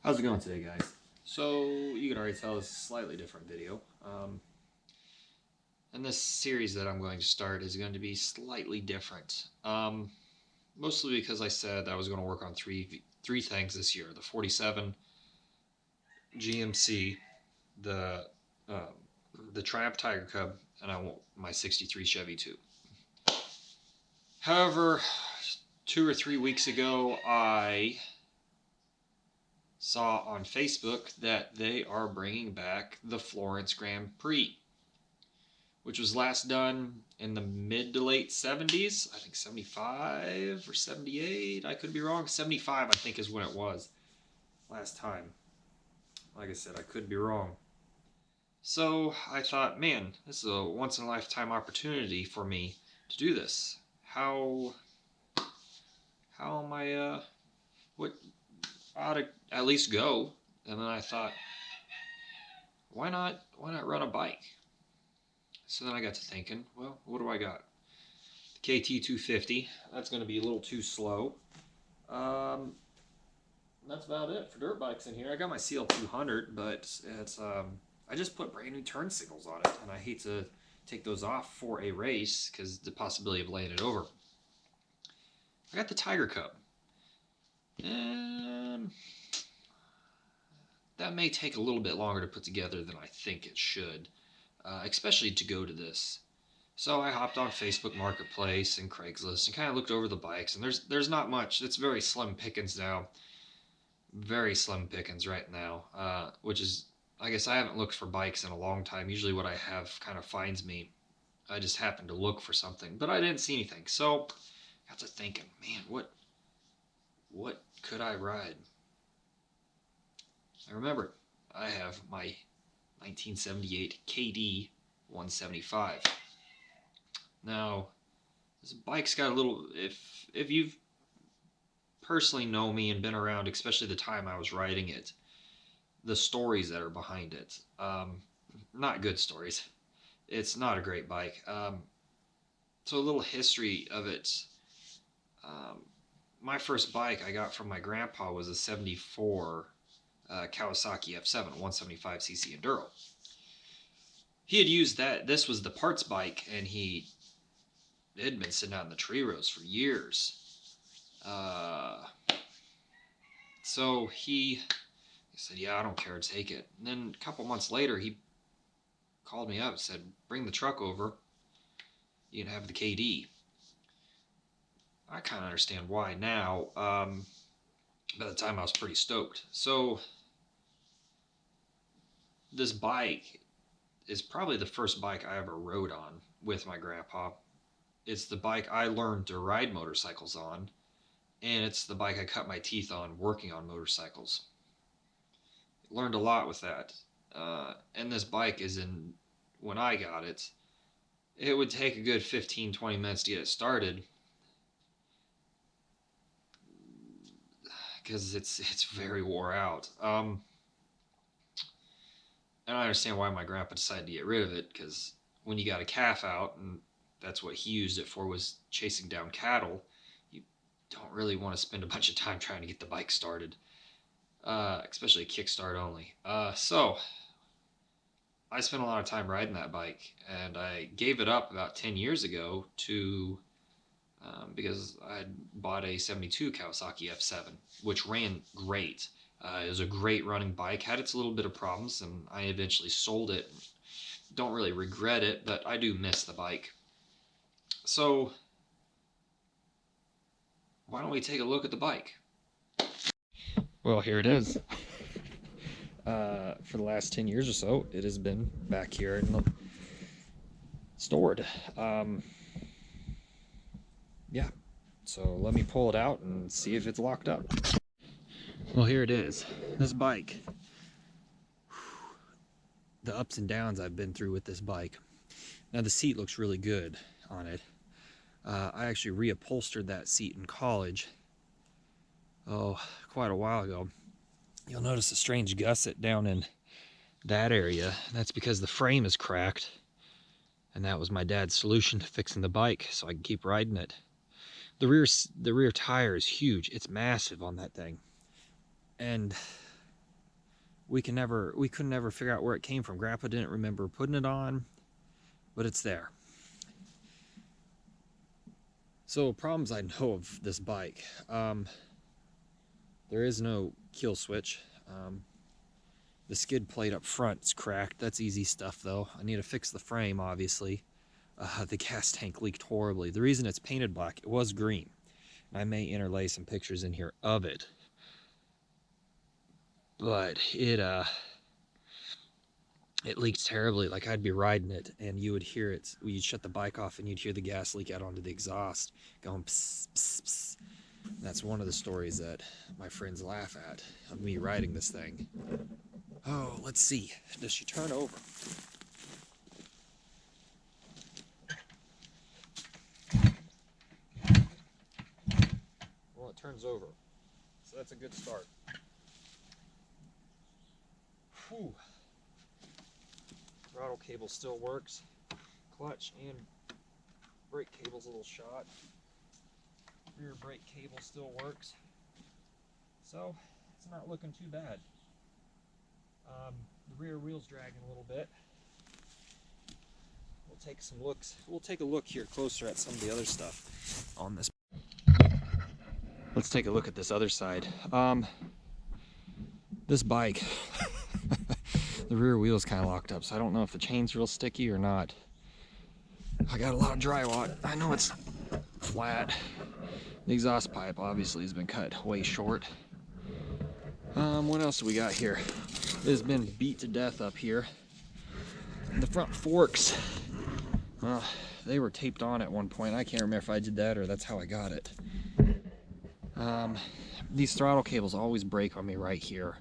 How's it going today, guys? So, you can already tell this is a slightly different video. And this series that I'm going to start is going to be slightly different. Mostly because I said I was going to work on three things this year. The 47, GMC, the Triumph Tiger Cub, and I want my 63 Chevy too. However, 2 or 3 weeks ago, I saw on Facebook that they are bringing back the Florence Grand Prix, which was last done in the mid to late 70s. I think 75 or 78. I could be wrong. 75, I think, is when it was last time. Like I said, I could be wrong. So I thought, man, this is a once-in-a-lifetime opportunity for me to do this. How am I, what, I ought to at least go. And then I thought, why not run a bike? So then I got to thinking, well, what do I got? The KT250, that's going to be a little too slow. That's about it for dirt bikes in here. I got my CL200, but it's I just put brand new turn signals on it, and I hate to take those off for a race because the possibility of laying it over. I got the Tiger Cub. That may take a little bit longer to put together than I think it should, especially to go to this. So I hopped on Facebook Marketplace and Craigslist and kind of looked over the bikes, and there's not much. It's very slim pickings now. Very slim pickings right now, which is, I guess I haven't looked for bikes in a long time. Usually what I have kind of finds me. I just happen to look for something, but I didn't see anything. So I got to thinking, man, what could I ride? I remember I have my 1978 KD 175. Now, this bike's got a little, if you've personally know me and been around, especially the time I was riding it, the stories that are behind it, not good stories. It's not a great bike. So a little history of it. My first bike I got from my grandpa was a 74 Kawasaki F7 175cc Enduro. He had used that. This was the parts bike, and it had been sitting out in the tree rows for years. So he said, yeah, I don't care, take it. And then a couple months later, he called me up and said, bring the truck over. You can have the KD. I kind of understand why now. By the time I was pretty stoked. So this bike is probably the first bike I ever rode on with my grandpa. It's the bike I learned to ride motorcycles on, and it's the bike I cut my teeth on working on motorcycles. Learned a lot with that. And this bike is when I got it, it would take a good 15-20 minutes to get it started, because it's very wore out. And I understand why my grandpa decided to get rid of it, because when you got a calf out, and that's what he used it for, was chasing down cattle, you don't really want to spend a bunch of time trying to get the bike started, especially a kickstart only. So I spent a lot of time riding that bike, and I gave it up about 10 years ago because I had bought a 72 Kawasaki F7, which ran great. It was a great running bike, had its little bit of problems, and I eventually sold it. Don't really regret it, but I do miss the bike. So why don't we take a look at the bike? Well, here it is. For the last 10 years or so, it has been back here and stored. Yeah, so let me pull it out and see if it's locked up. Well, here it is. This bike. The ups and downs I've been through with this bike. Now the seat looks really good on it. I actually reupholstered that seat in college, quite a while ago. You'll notice a strange gusset down in that area. That's because the frame is cracked, and that was my dad's solution to fixing the bike so I could keep riding it. The rear tire is huge. It's massive on that thing. And we couldn't never figure out where it came from. Grandpa didn't remember putting it on, but it's there. So problems I know of this bike. There is no kill switch. The skid plate up front is cracked. That's easy stuff though. I need to fix the frame, obviously. The gas tank leaked horribly. The reason it's painted black, it was green. And I may interlay some pictures in here of it. But it leaked terribly. Like, I'd be riding it and you would hear it. You'd shut the bike off and you'd hear the gas leak out onto the exhaust going pss, pss, pss. That's one of the stories that my friends laugh at of me riding this thing. Oh, let's see. Does she turn over? Well, it turns over. So that's a good start. Whew. Throttle cable still works. Clutch and brake cable's a little shot. Rear brake cable still works. So it's not looking too bad. The rear wheel's dragging a little bit. We'll take a look here closer at some of the other stuff on this. Let's take a look at this other side. This bike, the rear wheel's kind of locked up, so I don't know if the chain's real sticky or not. I got a lot of drywall. I know it's flat. The exhaust pipe obviously has been cut way short. What else do we got here? It has been beat to death up here. The front forks, they were taped on at one point. I can't remember if I did that or that's how I got it. These throttle cables always break on me right here.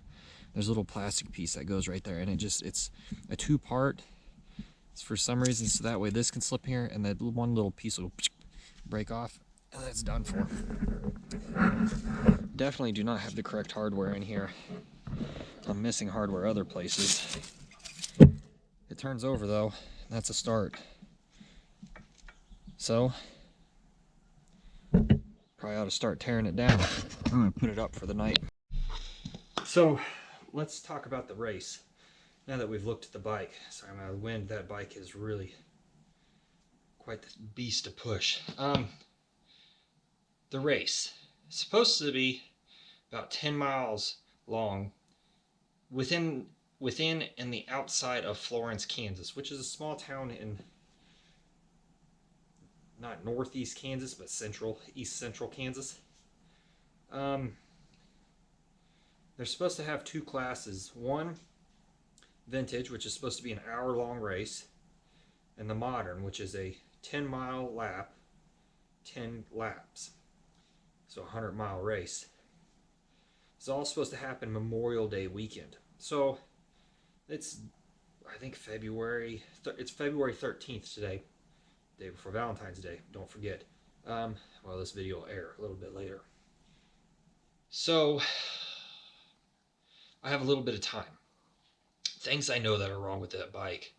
There's a little plastic piece that goes right there, and it's a two-part. It's for some reason so that way this can slip here and that one little piece will break off and that's done for. Definitely do not have the correct hardware in here. I'm missing hardware other places. It turns over though. That's a start. So probably ought to start tearing it down. I'm gonna put it up for the night. So let's talk about the race. Now that we've looked at the bike. Sorry, my wind. That bike is really quite the beast to push. The race is supposed to be about 10 miles long within and the outside of Florence, Kansas, which is a small town in not northeast Kansas, but east central Kansas. They're supposed to have two classes. One, vintage, which is supposed to be an hour-long race, and the modern, which is a 10-mile lap, 10 laps. So a 100-mile race. It's all supposed to happen Memorial Day weekend. So it's, I think it's February 13th today, day before Valentine's Day, don't forget. Well, this video will air a little bit later. So I have a little bit of time. Things I know that are wrong with that bike.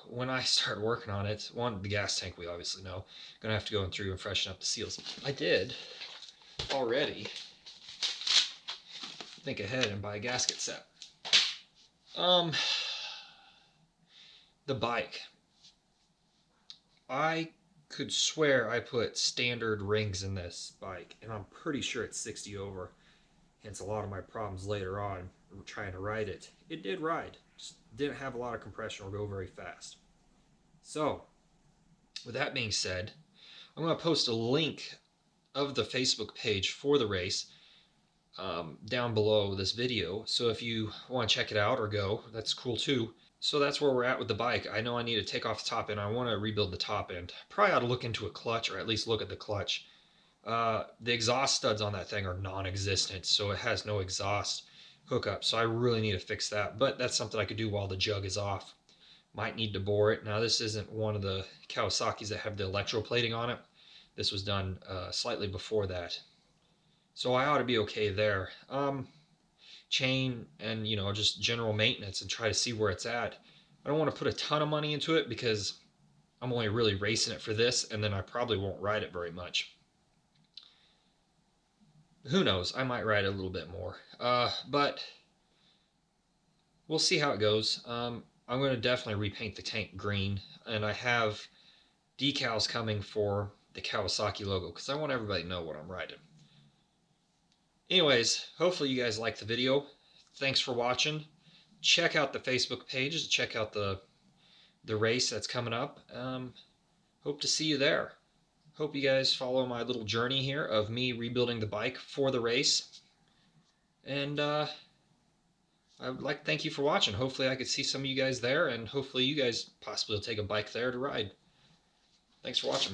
When I start working on it, the gas tank we obviously know. Gonna have to go through and freshen up the seals. I did already think ahead and buy a gasket set. The bike. I could swear I put standard rings in this bike, and I'm pretty sure it's 60 over. Hence a lot of my problems later on trying to ride it. It did ride, just didn't have a lot of compression or go very fast. So, with that being said, I'm going to post a link of the Facebook page for the race down below this video. So if you want to check it out or go, that's cool too. So that's where we're at with the bike. I know I need to take off the top end. I want to rebuild the top end. Probably ought to look into a clutch, or at least look at the clutch. The exhaust studs on that thing are non-existent, so it has no exhaust hookup. So I really need to fix that. But that's something I could do while the jug is off. Might need to bore it. Now this isn't one of the Kawasaki's that have the electroplating on it. This was done slightly before that. So I ought to be okay there. Chain and, just general maintenance and try to see where it's at. I don't want to put a ton of money into it because I'm only really racing it for this, and then I probably won't ride it very much. Who knows? I might ride it a little bit more. But we'll see how it goes. I'm going to definitely repaint the tank green, and I have decals coming for the Kawasaki logo because I want everybody to know what I'm riding. Anyways, hopefully you guys liked the video. Thanks for watching. Check out the Facebook page. Check out the race that's coming up. Hope to see you there. Hope you guys follow my little journey here of me rebuilding the bike for the race. And I would like to thank you for watching. Hopefully I could see some of you guys there, and hopefully you guys possibly will take a bike there to ride. Thanks for watching.